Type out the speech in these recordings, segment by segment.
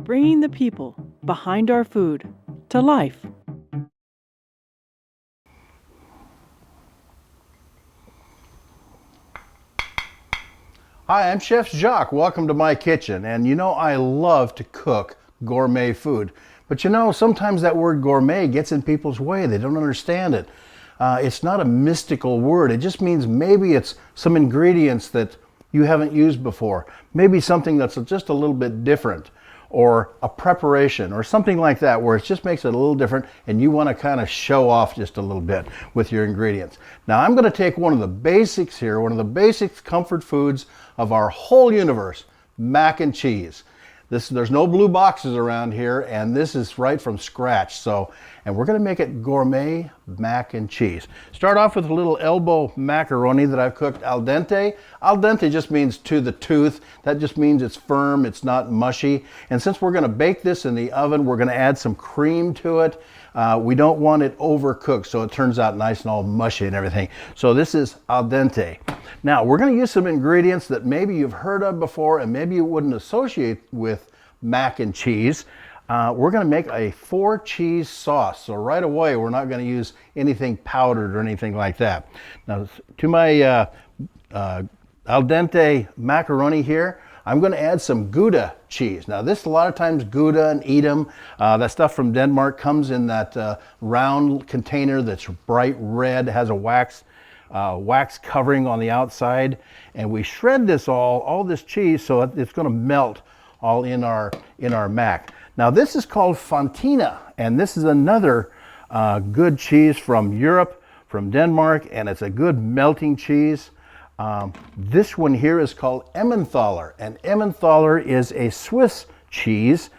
bringing the people behind our food to life. Hi, I'm Chef Jacques. Welcome to my kitchen. And you know, I love to cook gourmet food. But you know, sometimes that word gourmet gets in people's way. They don't understand it. It's not a mystical word. It just means maybe it's some ingredients that you haven't used before. Maybe something that's just a little bit different, or a preparation or something like that, where it just makes it a little different and you want to kind of show off just a little bit with your ingredients. Now I'm going to take one of the basics here, one of the basic comfort foods of our whole universe, mac and cheese. There's no blue boxes around here, and this is right from scratch. And we're going to make it gourmet mac and cheese. Start off with a little elbow macaroni that I've cooked al dente. Al dente just means to the tooth. That just means it's firm, it's not mushy. And since we're going to bake this in the oven, we're going to add some cream to it. We don't want it overcooked, so it turns out nice and all mushy and everything. So this is al dente. Now we're going to use some ingredients that maybe you've heard of before and maybe you wouldn't associate with mac and cheese. We're going to make a 4 cheese sauce. So right away, we're not going to use anything powdered or anything like that. Now to my al dente macaroni here, I'm going to add some Gouda cheese. Now this, a lot of times Gouda and Edam, that stuff from Denmark, comes in that round container that's bright red, has a wax covering on the outside. And we shred this all this cheese, so it's going to melt all in our mac. Now this is called Fontina, and this is another good cheese from Europe, from Denmark, and it's a good melting cheese. This one here is called Emmentaler, and Emmentaler is a Swiss cheese.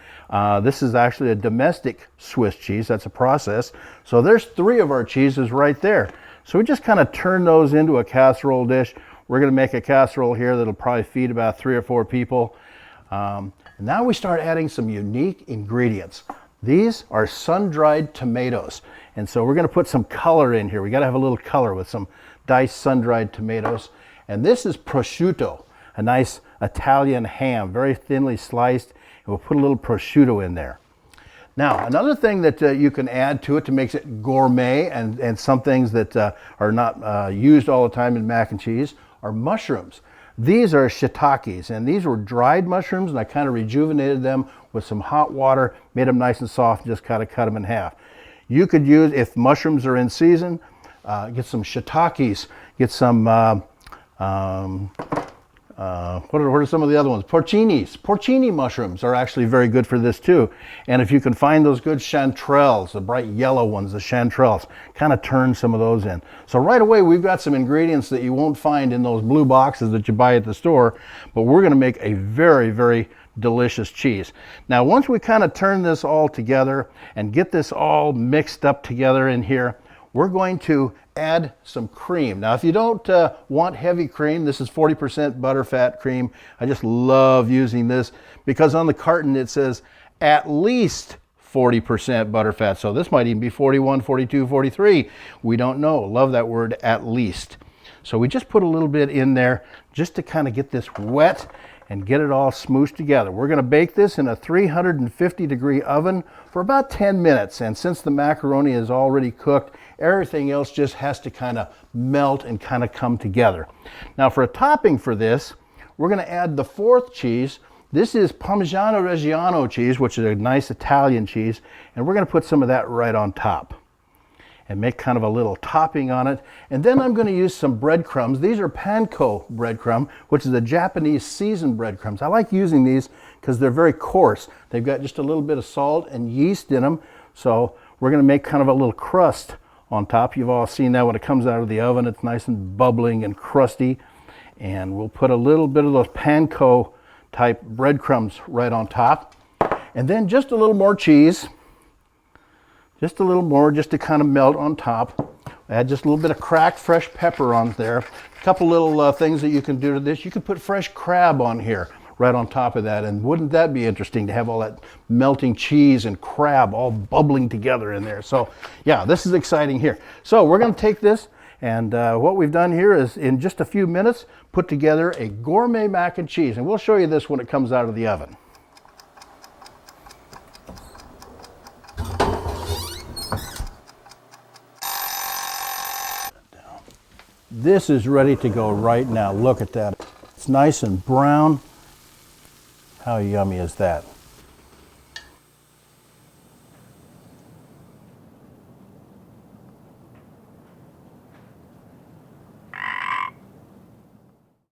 This is actually a domestic Swiss cheese. That's a process. So there's 3 of our cheeses right there. So we just kind of turn those into a casserole dish. We're going to make a casserole here that'll probably feed about 3 or 4 people. Now we start adding some unique ingredients. These are sun-dried tomatoes. And so we're going to put some color in here. We got to have a little color with some diced sun-dried tomatoes. And this is prosciutto, a nice Italian ham, very thinly sliced. And we'll put a little prosciutto in there. Now, another thing that you can add to it to make it gourmet, and some things that are not used all the time in mac and cheese, are mushrooms. These are shiitakes, and these were dried mushrooms, and I kind of rejuvenated them with some hot water, made them nice and soft, and just kind of cut them in half. You could use, if mushrooms are in season, get some shiitakes, get some, what are some of the other ones? Porcinis. Porcini mushrooms are actually very good for this too. And if you can find those good chanterelles, the bright yellow ones, the chanterelles, kind of turn some of those in. So right away, we've got some ingredients that you won't find in those blue boxes that you buy at the store, but we're going to make a very, very delicious cheese. Now, once we kind of turn this all together and get this all mixed up together in here, we're going to add some cream. Now, if you don't want heavy cream, this is 40% butterfat cream. I just love using this because on the carton it says at least 40% butterfat. So this might even be 41, 42, 43. We don't know. Love that word, at least. So we just put a little bit in there just to kind of get this wet and get it all smooshed together. We're going to bake this in a 350-degree oven for about 10 minutes. And since the macaroni is already cooked, everything else just has to kind of melt and kind of come together. Now for a topping for this, we're going to add the 4th cheese. This is Parmigiano-Reggiano cheese, which is a nice Italian cheese. And we're going to put some of that right on top and make kind of a little topping on it. And then I'm going to use some breadcrumbs. These are panko breadcrumb, which is a Japanese seasoned breadcrumbs. I like using these because they're very coarse. They've got just a little bit of salt and yeast in them. So we're going to make kind of a little crust on top. You've all seen that when it comes out of the oven. It's nice and bubbling and crusty. And we'll put a little bit of those panko type breadcrumbs right on top. And then just a little more cheese. Just a little more, just to kind of melt on top. Add just a little bit of cracked fresh pepper on there. A couple little things that you can do to this. You can put fresh crab on here, right on top of that. And wouldn't that be interesting to have all that melting cheese and crab all bubbling together in there? So yeah, this is exciting here. So we're going to take this, and what we've done here is in just a few minutes put together a gourmet mac and cheese. And we'll show you this when it comes out of the oven. This is ready to go right now. Look at that. It's nice and brown. How yummy is that?